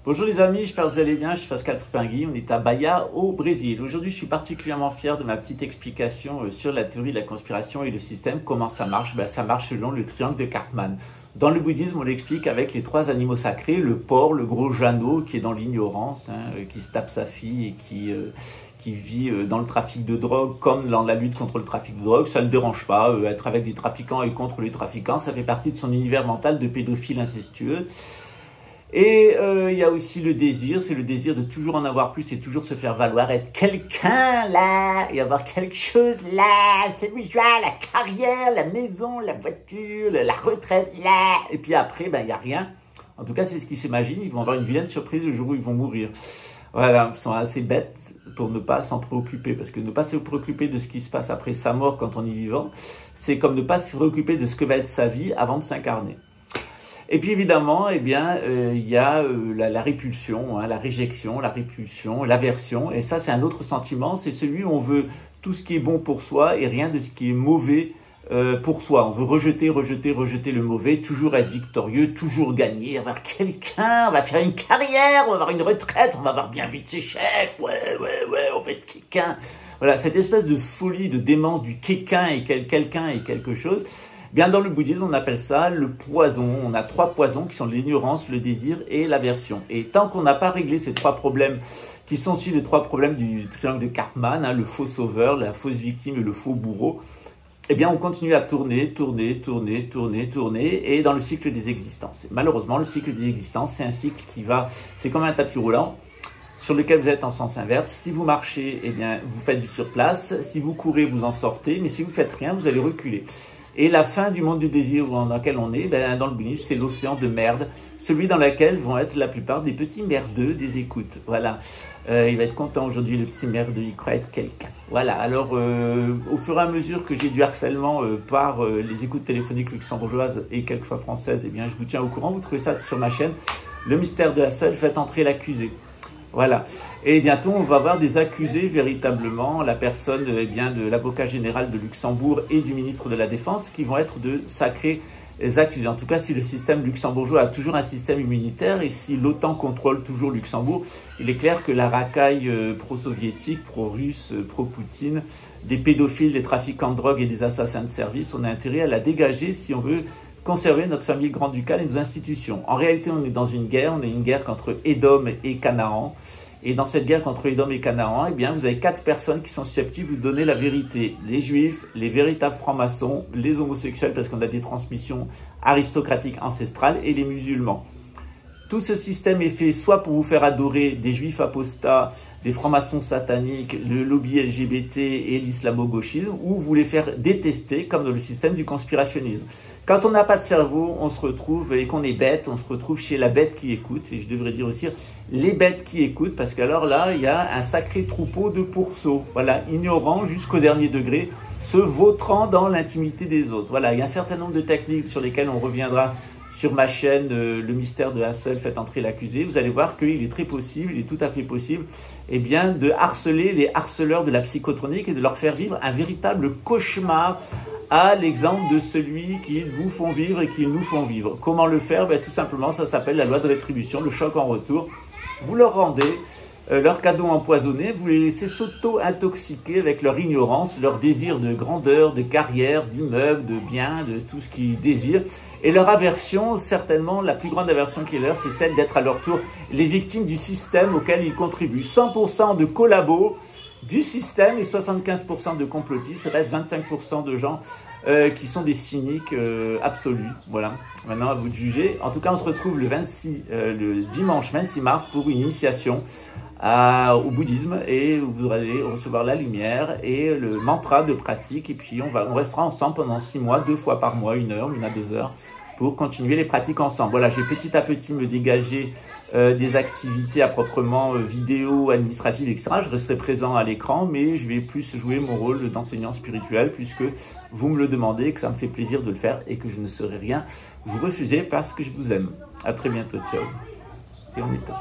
Bonjour les amis, j'espère que vous allez bien, je suis Pascal Trupingui, on est à Bahia au Brésil. Aujourd'hui je suis particulièrement fier de ma petite explication sur la théorie de la conspiration et le système, comment ça marche. Ça marche selon le triangle de Karpman. Dans le bouddhisme on l'explique avec les trois animaux sacrés, le porc, le gros Jeannot qui est dans l'ignorance, qui se tape sa fille et qui vit dans le trafic de drogue comme dans la lutte contre le trafic de drogue, ça ne le dérange pas, être avec des trafiquants et contre les trafiquants, ça fait partie de son univers mental de pédophile incestueux. Et il y a aussi le désir, c'est le désir de toujours en avoir plus et toujours se faire valoir, être quelqu'un là, et avoir quelque chose là, celui-là, la carrière, la maison, la voiture, la retraite là, et puis après, il n'y a rien. En tout cas, c'est ce qu'ils s'imaginent, ils vont avoir une vilaine surprise le jour où ils vont mourir. Voilà, ils sont assez bêtes pour ne pas s'en préoccuper, parce que ne pas se préoccuper de ce qui se passe après sa mort quand on est vivant, c'est comme ne pas se préoccuper de ce que va être sa vie avant de s'incarner. Et puis évidemment, il y a la répulsion, la réjection, la répulsion, l'aversion. Et ça, c'est un autre sentiment, c'est celui où on veut tout ce qui est bon pour soi et rien de ce qui est mauvais pour soi. On veut rejeter le mauvais, toujours être victorieux, toujours gagner, avoir quelqu'un, on va faire une carrière, on va avoir une retraite, on va avoir bien vite ses chefs, ouais, on va être quelqu'un. Voilà, cette espèce de folie, de démence du quelqu'un et quelque chose. Bien, dans le bouddhisme, on appelle ça le poison. On a trois poisons qui sont l'ignorance, le désir et l'aversion. Et tant qu'on n'a pas réglé ces trois problèmes, qui sont aussi les trois problèmes du triangle de Karpman, le faux sauveur, la fausse victime et le faux bourreau, eh bien, on continue à tourner, et dans le cycle des existences. Et malheureusement, le cycle des existences, c'est un cycle c'est comme un tapis roulant, sur lequel vous êtes en sens inverse. Si vous marchez, eh bien, vous faites du surplace. Si vous courez, vous en sortez. Mais si vous faites rien, vous allez reculer. Et la fin du monde du désir dans lequel on est, dans le bouddhisme, c'est l'océan de merde, celui dans lequel vont être la plupart des petits merdeux des écoutes. Voilà, il va être content aujourd'hui, le petit merdeux, il croit être quelqu'un. Voilà, alors au fur et à mesure que j'ai du harcèlement par les écoutes téléphoniques luxembourgeoises et quelquefois françaises, eh bien je vous tiens au courant, vous trouvez ça sur ma chaîne, Le Mystère de Hassel, faites entrer l'accusé. Voilà. Et bientôt, on va avoir des accusés véritablement, la personne de l'avocat général de Luxembourg et du ministre de la Défense, qui vont être de sacrés accusés. En tout cas, si le système luxembourgeois a toujours un système immunitaire et si l'OTAN contrôle toujours Luxembourg, il est clair que la racaille pro-soviétique, pro-russe, pro-Poutine, des pédophiles, des trafiquants de drogue et des assassins de service, on a intérêt à la dégager si on veut conserver notre famille grand-ducale et nos institutions. En réalité, on est dans une guerre, contre Édom et Canaan. Et dans cette guerre contre Édom et Canaan, eh bien, vous avez 4 personnes qui sont susceptibles de vous donner la vérité. Les juifs, les véritables francs-maçons, les homosexuels, parce qu'on a des transmissions aristocratiques ancestrales, et les musulmans. Tout ce système est fait soit pour vous faire adorer des juifs apostats, des francs-maçons sataniques, le lobby LGBT et l'islamo-gauchisme, ou vous les faire détester comme dans le système du conspirationnisme. Quand on n'a pas de cerveau, on se retrouve, et qu'on est bête, on se retrouve chez la bête qui écoute, et je devrais dire aussi les bêtes qui écoutent, parce qu'alors là, il y a un sacré troupeau de pourceaux, voilà, ignorants jusqu'au dernier degré, se vautrant dans l'intimité des autres. Voilà, il y a un certain nombre de techniques sur lesquelles on reviendra sur ma chaîne, Le Mystère de Hassel, faites entrer l'accusé. Vous allez voir qu'il est très possible, il est tout à fait possible, eh bien, de harceler les harceleurs de la psychotronique et de leur faire vivre un véritable cauchemar à l'exemple de celui qu'ils vous font vivre et qu'ils nous font vivre. Comment le faire? Tout simplement, ça s'appelle la loi de rétribution, le choc en retour. Vous leur rendez leur cadeau empoisonné, vous les laissez s'auto-intoxiquer avec leur ignorance, leur désir de grandeur, de carrière, d'immeuble, de bien, de tout ce qu'ils désirent. Et leur aversion, certainement, la plus grande aversion qui est leur, c'est celle d'être à leur tour les victimes du système auquel ils contribuent. 100% de collabos du système et 75% de complotistes, il reste 25% de gens qui sont des cyniques absolus. Voilà, maintenant à vous de juger. En tout cas, on se retrouve le dimanche 26 mars pour une initiation au bouddhisme et vous allez recevoir la lumière et le mantra de pratique. Et puis on restera ensemble pendant 6 mois, 2 fois par mois, 1 heure, 1 à 2 heures, pour continuer les pratiques ensemble. Voilà, j'ai petit à petit me dégager des activités à proprement vidéo, administratives, etc. Je resterai présent à l'écran, mais je vais plus jouer mon rôle d'enseignant spirituel puisque vous me le demandez, que ça me fait plaisir de le faire et que je ne saurais rien vous refuser parce que je vous aime. À très bientôt, ciao. Et on est temps.